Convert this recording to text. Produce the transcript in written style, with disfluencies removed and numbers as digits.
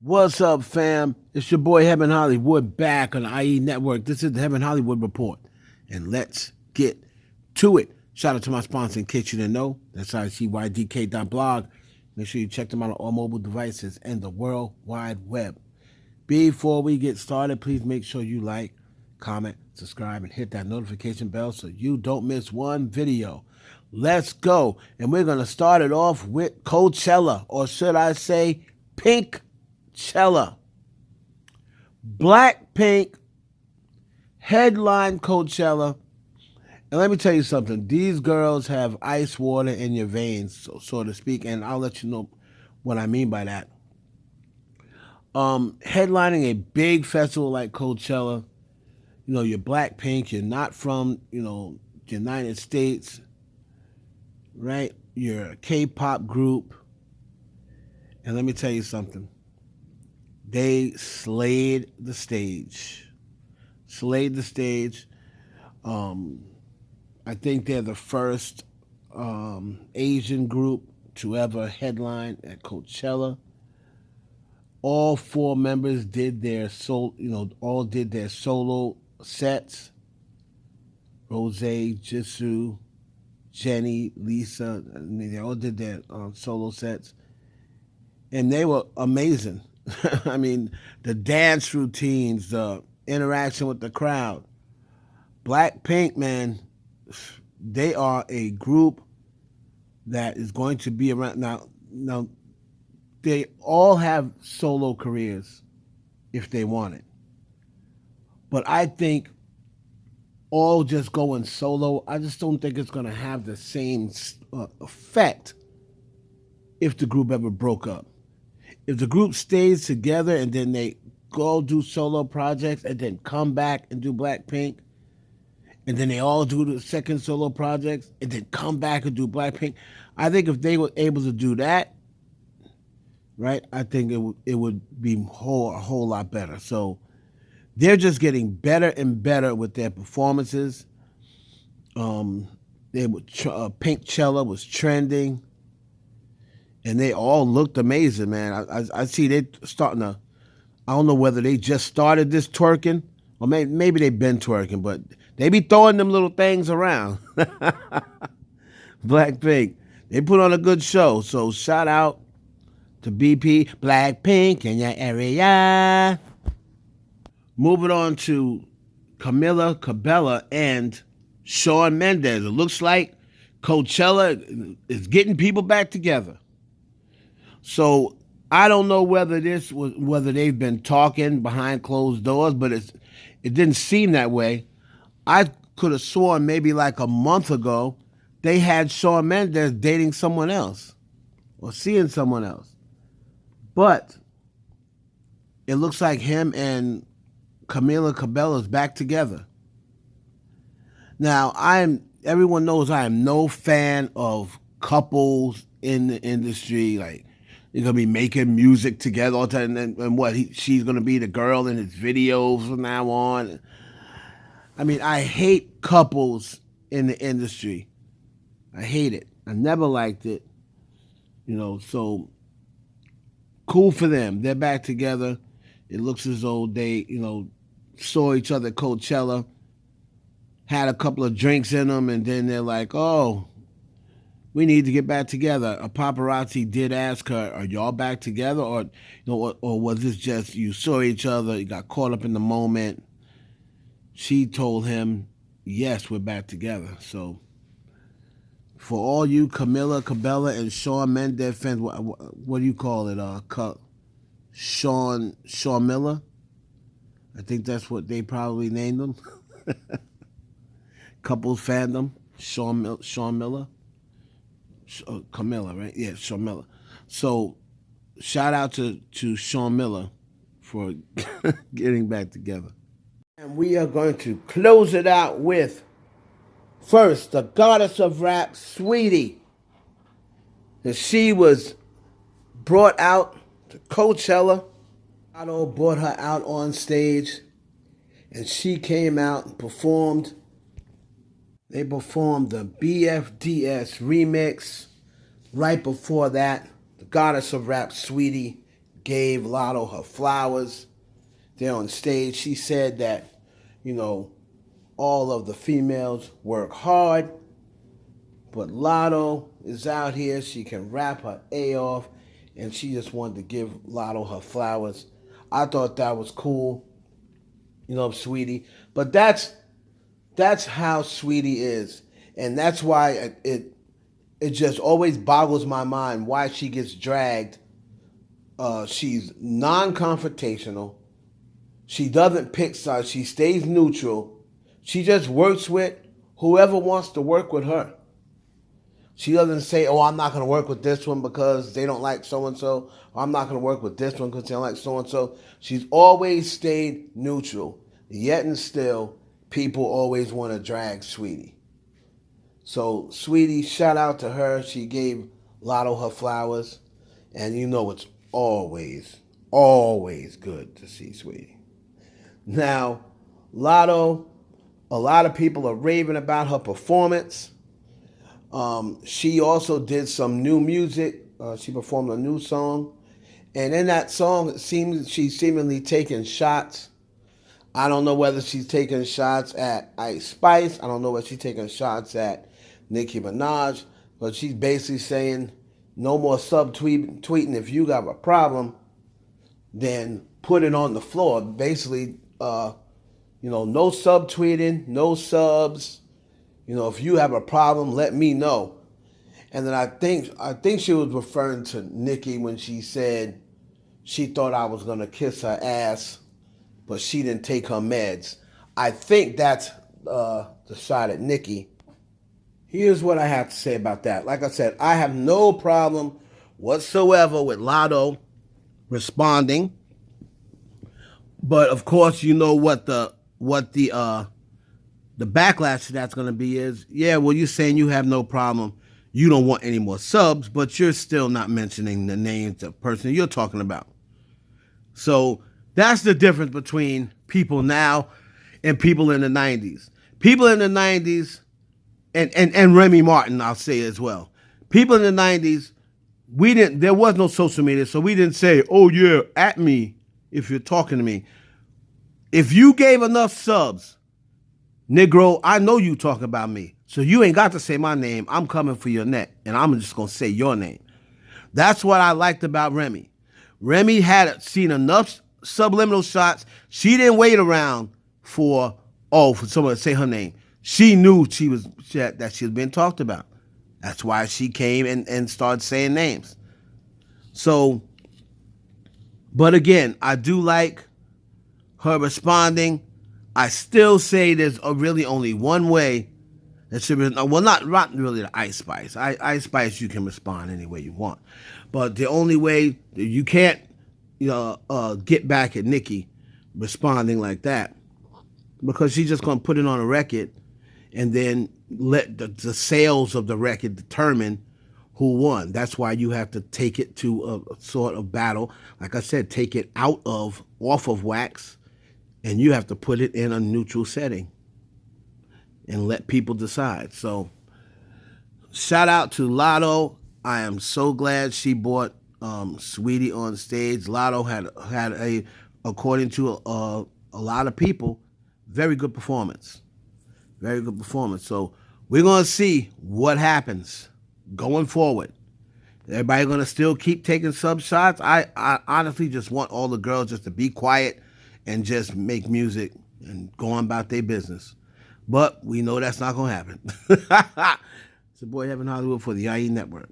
What's up, fam? It's your boy Heaven Hollywood back on the IE Network. This is the Heaven Hollywood Report. And let's get to it. Shout out to my sponsor, in case you didn't know. That's ICYDK.blog. Make sure you check them out on all mobile devices and the World Wide Web. Before we get started, please make sure you like, comment, subscribe, and hit that notification bell so you don't miss one video. Let's go. And we're going to start it off with Coachella, or should I say Pinkchella. BlackPink headline Coachella. And let me tell you something. These girls have ice water in your veins, so to speak, and I'll let you know what I mean by that. Headlining a big festival like Coachella, you're BlackPink, you're not from, the United States, right? You're a K-pop group. And let me tell you something. They slayed the stage. I think they're the first Asian group to ever headline at Coachella. All four members did their all did their solo sets. Rose, Jisoo, Jenny, Lisa, they all did their solo sets. And they were amazing. I mean, the dance routines, the interaction with the crowd. BlackPink, man, they are a group that is going to be around. Now, they all have solo careers if they want it. But I think all just going solo, I just don't think it's going to have the same effect if the group ever broke up. If the group stays together and then they go do solo projects and then come back and do BlackPink, and then they all do the second solo projects and then come back and do BlackPink, I think if they were able to do that, right, I think it would be a whole lot better. So they're just getting better and better with their performances. Pinkchella was trending, and they all looked amazing, man. I see they starting to. I don't know whether they just started this twerking, or maybe they've been twerking, but they be throwing them little things around. BlackPink, they put on a good show. So shout out to BP, BlackPink in your area. Moving on to Camilla Cabella and Shawn Mendes. It looks like Coachella is getting people back together. So I don't know whether they've been talking behind closed doors, but it didn't seem that way. I could have sworn maybe like a month ago they had Shawn Mendes dating someone else or seeing someone else. But it looks like him and Camila Cabela's back together. Now, everyone knows I am no fan of couples in the industry. Like, they're gonna be making music together all the time, and what she's gonna be the girl in his videos from now on. I mean, I hate couples in the industry. I hate it. I never liked it. So cool for them. They're back together. It looks as though they, saw each other at Coachella, had a couple of drinks in them, and then they're like, oh, we need to get back together. A paparazzi did ask her, are y'all back together? Or was this just you saw each other, you got caught up in the moment? She told him, yes, we're back together. So for all you Camila Cabella and Shawn Mendes fans, what do you call it? Shawn Miller? I think that's what they probably named them. Couples fandom, Shawn Miller. Camilla, right? Yeah, Shawn Miller. So shout out to Shawn Miller for getting back together. And we are going to close it out with, first, the goddess of rap, Sweetie. She was brought out to Coachella. Latto brought her out on stage, and she came out and performed. They performed the BFDS remix. Right before that, the goddess of rap, Sweetie, gave Latto her flowers there on stage. She said that, you know, all of the females work hard, but Latto is out here. She can rap her A off, and she just wanted to give Latto her flowers. I thought that was cool, you know, Sweetie. But that's how Sweetie is, and that's why it just always boggles my mind why she gets dragged. She's non-confrontational. She doesn't pick sides. She stays neutral. She just works with whoever wants to work with her. She doesn't say, oh, I'm not going to work with this one because they don't like so-and-so. Or I'm not going to work with this one because they don't like so-and-so. She's always stayed neutral. Yet and still, people always want to drag Sweetie. So, Sweetie, shout out to her. She gave Latto her flowers. And you know it's always, always good to see Sweetie. Now, Latto, a lot of people are raving about her performance. She also did some new music. She performed a new song. And in that song, it seems she's seemingly taking shots. I don't know whether she's taking shots at Ice Spice. I don't know whether she's taking shots at Nicki Minaj. But she's basically saying, no more subtweeting. If you got a problem, then put it on the floor. Basically, no subtweeting, no subs. If you have a problem, let me know. And then I think she was referring to Nicki when she said she thought I was gonna kiss her ass, but she didn't take her meds. I think that's the shot at Nicki. Here's what I have to say about that. Like I said, I have no problem whatsoever with Latto responding. But of course, you know what the backlash to that's going to be is, yeah, well, you're saying you have no problem. You don't want any more subs, but you're still not mentioning the names of the person you're talking about. So that's the difference between people now and people in the 90s. People in the 90s, and Remy Martin, I'll say as well. People in the 90s, there was no social media, so we didn't say, oh yeah, at me if you're talking to me. If you gave enough subs, Negro, I know you talking about me. So you ain't got to say my name. I'm coming for your neck, and I'm just going to say your name. That's what I liked about Remy. Remy had seen enough subliminal shots. She didn't wait around for someone to say her name. She knew that she was being talked about. That's why she came and started saying names. So, but again, I do like her responding. I still say there's really only one way that should be, well, not really the Ice Spice. Ice Spice, you can respond any way you want. But the only way, you can't get back at Nicki responding like that, because she's just going to put it on a record and then let the sales of the record determine who won. That's why you have to take it to a sort of battle. Like I said, take it off of wax, and you have to put it in a neutral setting and let people decide. So, shout out to Latto. I am so glad she brought Sweetie on stage. Latto had according to a lot of people, very good performance. Very good performance. So we're going to see what happens going forward. Everybody going to still keep taking sub shots? I honestly just want all the girls just to be quiet and just make music and go on about their business. But we know that's not going to happen. It's your boy Heaven Hollywood for the IE Network.